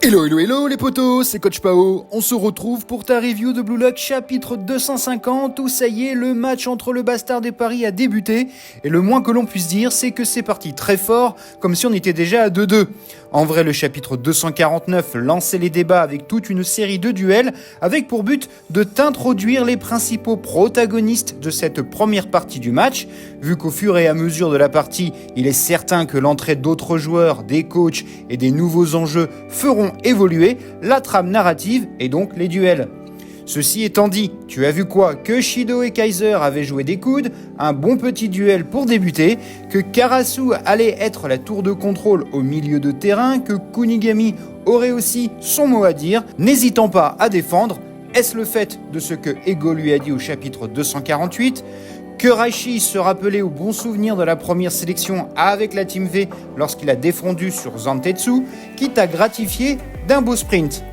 Hello, hello, hello les potos, c'est Coach Pao. On se retrouve pour ta review de Blue Lock chapitre 250 où ça y est, le match entre le Bastard et Paris a débuté. Et le moins que l'on puisse dire, c'est que c'est parti très fort, comme si on était déjà à 2-2. En vrai, le chapitre 249 lançait les débats avec toute une série de duels, avec pour but de t'introduire les principaux protagonistes de cette première partie du match. Vu qu'au fur et à mesure de la partie, il est certain que l'entrée d'autres joueurs, des coachs et des nouveaux enjeux feront évoluer la trame narrative et donc les duels. Ceci étant dit, tu as vu quoi? Que Shido et Kaiser avaient joué des coudes, un bon petit duel pour débuter, que Karasu allait être la tour de contrôle au milieu de terrain, que Kunigami aurait aussi son mot à dire, n'hésitant pas à défendre. Est-ce le fait de ce que Ego lui a dit au chapitre 248? Que Raishi se rappelait au bon souvenir de la première sélection avec la Team V lorsqu'il a défendu sur Zantetsu, quitte à gratifier d'un beau sprint.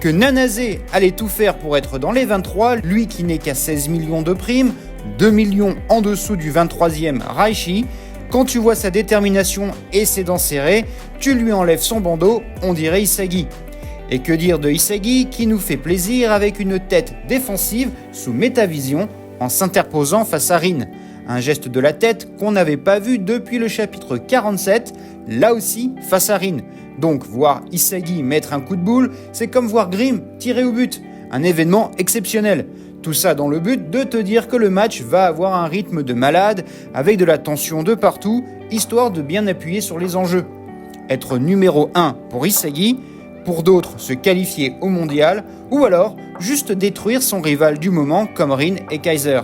Que Nanase allait tout faire pour être dans les 23, lui qui n'est qu'à 16 millions de primes, 2 millions en dessous du 23e Raishi. Quand tu vois sa détermination et ses dents serrées, tu lui enlèves son bandeau, on dirait Isagi. Et que dire de Isagi qui nous fait plaisir avec une tête défensive sous métavision en s'interposant face à Rin. Un geste de la tête qu'on n'avait pas vu depuis le chapitre 47, là aussi face à Rin. Donc voir Isagi mettre un coup de boule, c'est comme voir Grim tirer au but. Un événement exceptionnel. Tout ça dans le but de te dire que le match va avoir un rythme de malade, avec de la tension de partout, histoire de bien appuyer sur les enjeux. Être numéro 1 pour Isagi, pour d'autres se qualifier au mondial, ou alors juste détruire son rival du moment comme Rin et Kaiser.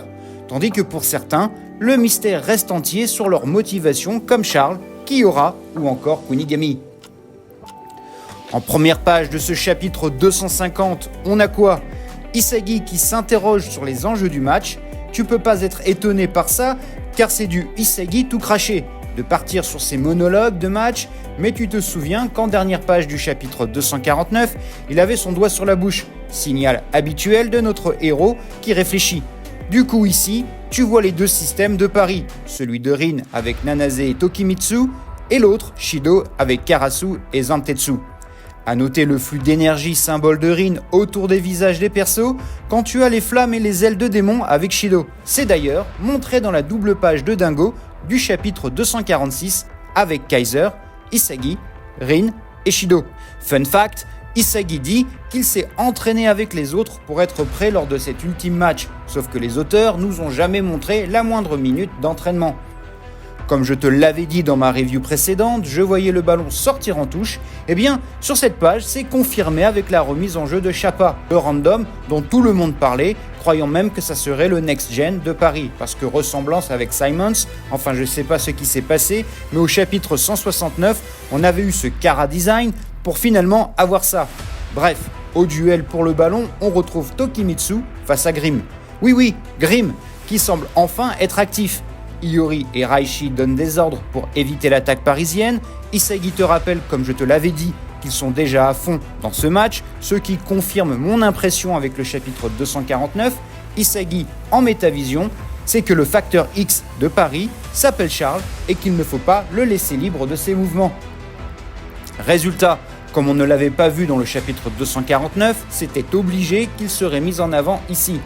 Tandis que pour certains, le mystère reste entier sur leur motivation comme Charles, Kiora ou encore Kunigami. En première page de ce chapitre 250, on a quoi? Isagi qui s'interroge sur les enjeux du match. Tu peux pas être étonné par ça, car c'est du Isagi tout craché, de partir sur ses monologues de match, mais tu te souviens qu'en dernière page du chapitre 249, il avait son doigt sur la bouche, signal habituel de notre héros qui réfléchit. Du coup ici, tu vois les deux systèmes de Paris, celui de Rin avec Nanase et Tokimitsu, et l'autre, Shido, avec Karasu et Zantetsu. À noter le flux d'énergie symbole de Rin autour des visages des persos quand tu as les flammes et les ailes de démon avec Shido. C'est d'ailleurs montré dans la double page de Dingo du chapitre 246 avec Kaiser, Isagi, Rin et Shido. Fun fact, Isagi dit qu'il s'est entraîné avec les autres pour être prêt lors de cet ultime match, sauf que les auteurs nous ont jamais montré la moindre minute d'entraînement. Comme je te l'avais dit dans ma review précédente, je voyais le ballon sortir en touche. Eh bien, sur cette page, c'est confirmé avec la remise en jeu de Chapa, le random dont tout le monde parlait, croyant même que ça serait le next-gen de Paris, parce que ressemblance avec Simons, enfin je sais pas ce qui s'est passé, mais au chapitre 169, on avait eu ce Kara Design pour finalement avoir ça. Bref, au duel pour le ballon, on retrouve Tokimitsu face à Grim. Oui, Grim, qui semble enfin être actif. Iori et Raishi donnent des ordres pour éviter l'attaque parisienne. Isagi te rappelle, comme je te l'avais dit, qu'ils sont déjà à fond dans ce match, ce qui confirme mon impression avec le chapitre 249. Isagi en métavision, c'est que le facteur X de Paris s'appelle Charles et qu'il ne faut pas le laisser libre de ses mouvements. Résultat, comme on ne l'avait pas vu dans le chapitre 249, c'était obligé qu'il serait mis en avant ici.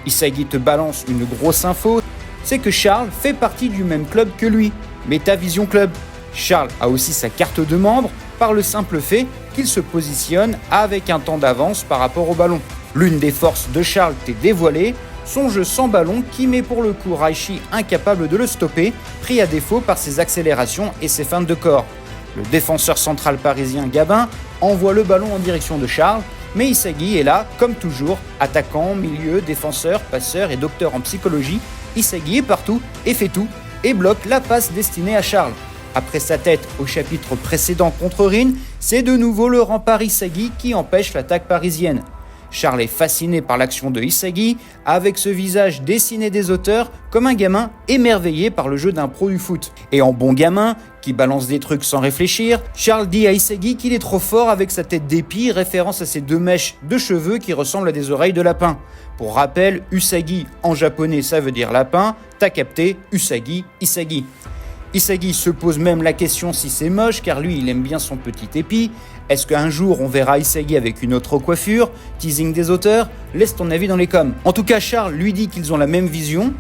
Isagi te balance une grosse info, c'est que Charles fait partie du même club que lui, Métavision Club. Charles a aussi sa carte de membre par le simple fait qu'il se positionne avec un temps d'avance par rapport au ballon. L'une des forces de Charles t'est dévoilée, son jeu sans ballon qui met pour le coup Raishi incapable de le stopper, pris à défaut par ses accélérations et ses feintes de corps. Le défenseur central parisien Gabin envoie le ballon en direction de Charles, mais Isagi est là, comme toujours, attaquant, milieu, défenseur, passeur et docteur en psychologie. Isagi est partout et fait tout et bloque la passe destinée à Charles. Après sa tête au chapitre précédent contre Rin, c'est de nouveau le rempart Isagi qui empêche l'attaque parisienne. Charles est fasciné par l'action de Isagi, avec ce visage dessiné des auteurs comme un gamin émerveillé par le jeu d'un pro du foot. Et en bon gamin, qui balance des trucs sans réfléchir, Charles dit à Isagi qu'il est trop fort avec sa tête d'épi, référence à ses deux mèches de cheveux qui ressemblent à des oreilles de lapin. Pour rappel, Usagi en japonais ça veut dire lapin, t'as capté, Usagi, Isagi. Isagi se pose même la question si c'est moche car lui il aime bien son petit épi. Est-ce qu'un jour on verra Isagi avec une autre coiffure? Teasing des auteurs? Laisse ton avis dans les coms. En tout cas, Charles lui dit qu'ils ont la même vision,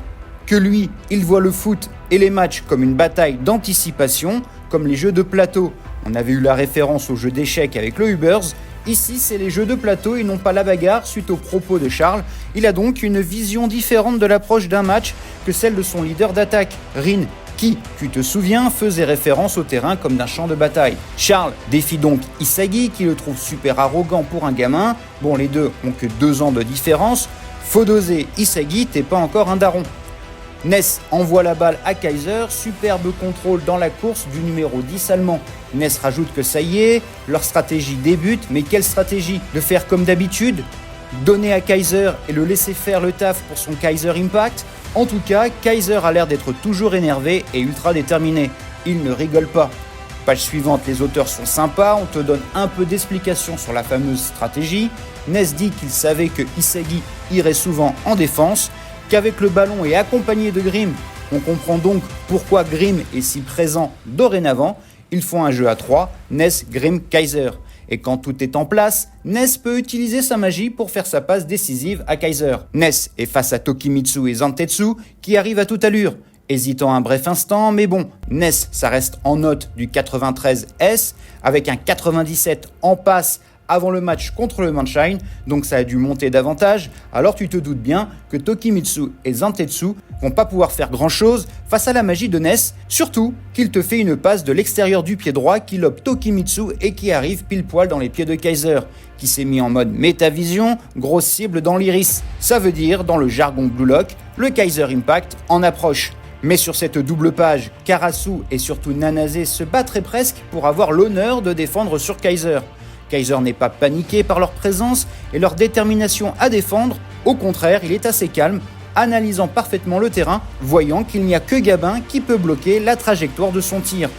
que lui, il voit le foot et les matchs comme une bataille d'anticipation, comme les jeux de plateau. On avait eu la référence aux jeux d'échecs avec le Ubers. Ici, c'est les jeux de plateau et non pas la bagarre suite aux propos de Charles. Il a donc une vision différente de l'approche d'un match que celle de son leader d'attaque, Rin, qui, tu te souviens, faisait référence au terrain comme d'un champ de bataille. Charles défie donc Isagi, qui le trouve super arrogant pour un gamin. Bon, les deux ont que 2 ans de différence. Faut doser, Isagi, t'es pas encore un daron. Ness envoie la balle à Kaiser, superbe contrôle dans la course du numéro 10 allemand. Ness rajoute que ça y est, leur stratégie débute, mais quelle stratégie? De faire comme d'habitude? Donner à Kaiser et le laisser faire le taf pour son Kaiser Impact? En tout cas, Kaiser a l'air d'être toujours énervé et ultra déterminé. Il ne rigole pas. Page suivante, les auteurs sont sympas, on te donne un peu d'explications sur la fameuse stratégie. Ness dit qu'il savait que Isagi irait souvent en défense, qu'avec le ballon et accompagné de Grimm, on comprend donc pourquoi Grimm est si présent dorénavant. Ils font un jeu à 3, Ness, Grimm, Kaiser. Et quand tout est en place, Ness peut utiliser sa magie pour faire sa passe décisive à Kaiser. Ness est face à Tokimitsu et Zantetsu qui arrivent à toute allure. Hésitant un bref instant, mais bon, Ness, ça reste en note du 93S avec un 97 en passe avant le match contre le Manshine, donc ça a dû monter davantage. Alors tu te doutes bien que Tokimitsu et Zantetsu vont pas pouvoir faire grand chose face à la magie de Ness, surtout qu'il te fait une passe de l'extérieur du pied droit qui lobe Tokimitsu et qui arrive pile poil dans les pieds de Kaiser, qui s'est mis en mode métavision, grosse cible dans l'iris. Ça veut dire, dans le jargon Blue Lock, le Kaiser Impact en approche. Mais sur cette double page, Karasu et surtout Nanase se battraient presque pour avoir l'honneur de défendre sur Kaiser. Kaiser n'est pas paniqué par leur présence et leur détermination à défendre. Au contraire, il est assez calme, analysant parfaitement le terrain, voyant qu'il n'y a que Gabin qui peut bloquer la trajectoire de son tir.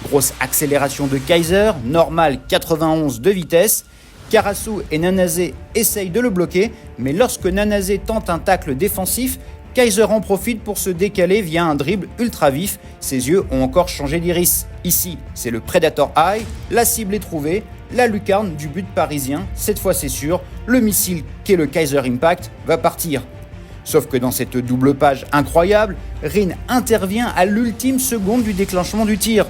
Grosse accélération de Kaiser, normal 91 de vitesse. Karasu et Nanase essayent de le bloquer, mais lorsque Nanase tente un tacle défensif, Kaiser en profite pour se décaler via un dribble ultra vif. Ses yeux ont encore changé d'iris. Ici, c'est le Predator Eye, la cible est trouvée, la lucarne du but parisien, cette fois c'est sûr, le missile qu'est le Kaiser Impact va partir. Sauf que dans cette double page incroyable, Rin intervient à l'ultime seconde du déclenchement du tir.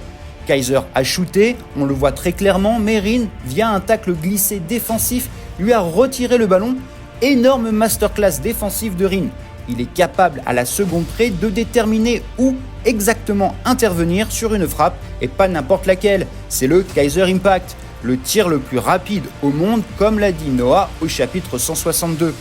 Kaiser a shooté, on le voit très clairement, mais Rin, via un tacle glissé défensif, lui a retiré le ballon. Énorme masterclass défensif de Rin. Il est capable à la seconde près de déterminer où exactement intervenir sur une frappe et pas n'importe laquelle. C'est le Kaiser Impact, le tir le plus rapide au monde comme l'a dit Noah au chapitre 162.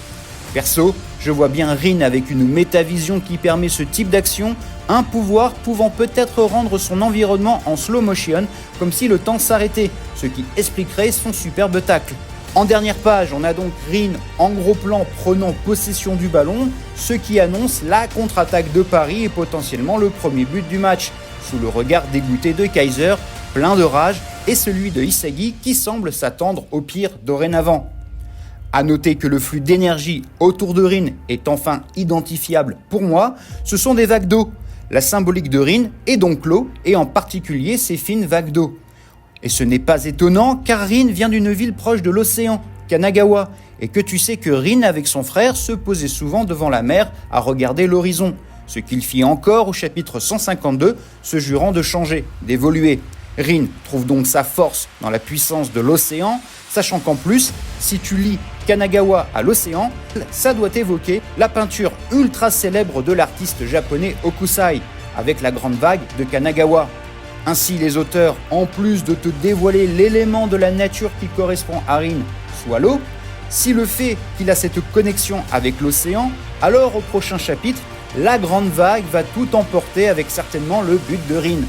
Perso, je vois bien Rin avec une métavision qui permet ce type d'action, un pouvoir pouvant peut-être rendre son environnement en slow motion comme si le temps s'arrêtait, ce qui expliquerait son superbe tacle. En dernière page, on a donc Rin en gros plan prenant possession du ballon, ce qui annonce la contre-attaque de Paris et potentiellement le premier but du match, sous le regard dégoûté de Kaiser, plein de rage, et celui de Isagi qui semble s'attendre au pire dorénavant. A noter que le flux d'énergie autour de Rin est enfin identifiable pour moi, ce sont des vagues d'eau. La symbolique de Rin est donc l'eau, et en particulier ces fines vagues d'eau. Et ce n'est pas étonnant car Rin vient d'une ville proche de l'océan, Kanagawa, et que tu sais que Rin avec son frère se posait souvent devant la mer à regarder l'horizon, ce qu'il fit encore au chapitre 152, se jurant de changer, d'évoluer. Rin trouve donc sa force dans la puissance de l'océan, sachant qu'en plus, si tu lis Kanagawa à l'océan, ça doit évoquer la peinture ultra célèbre de l'artiste japonais Hokusai, avec la grande vague de Kanagawa. Ainsi, les auteurs, en plus de te dévoiler l'élément de la nature qui correspond à Rin, soit l'eau, si le fait qu'il a cette connexion avec l'océan, alors au prochain chapitre, la grande vague va tout emporter avec certainement le but de Rin.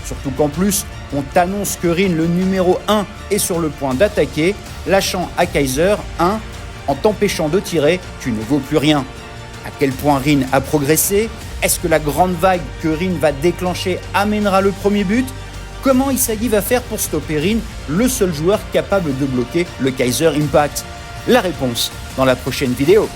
Surtout qu'en plus, on t'annonce que Rin, le numéro 1, est sur le point d'attaquer, lâchant à Kaiser 1, en t'empêchant de tirer, tu ne vaux plus rien. À quel point Rin a progressé? Est-ce que la grande vague que Rin va déclencher amènera le premier but? Comment Isagi va faire pour stopper Rin, le seul joueur capable de bloquer le Kaiser Impact? La réponse dans la prochaine vidéo.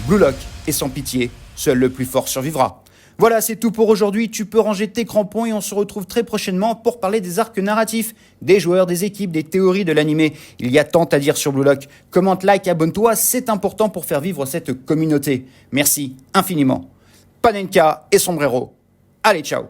Blue Lock est sans pitié, seul le plus fort survivra. Voilà, c'est tout pour aujourd'hui. Tu peux ranger tes crampons et on se retrouve très prochainement pour parler des arcs narratifs, des joueurs, des équipes, des théories de l'animé. Il y a tant à dire sur Blue Lock. Commente, like, abonne-toi, c'est important pour faire vivre cette communauté. Merci infiniment. Panenka et Sombrero. Allez, ciao.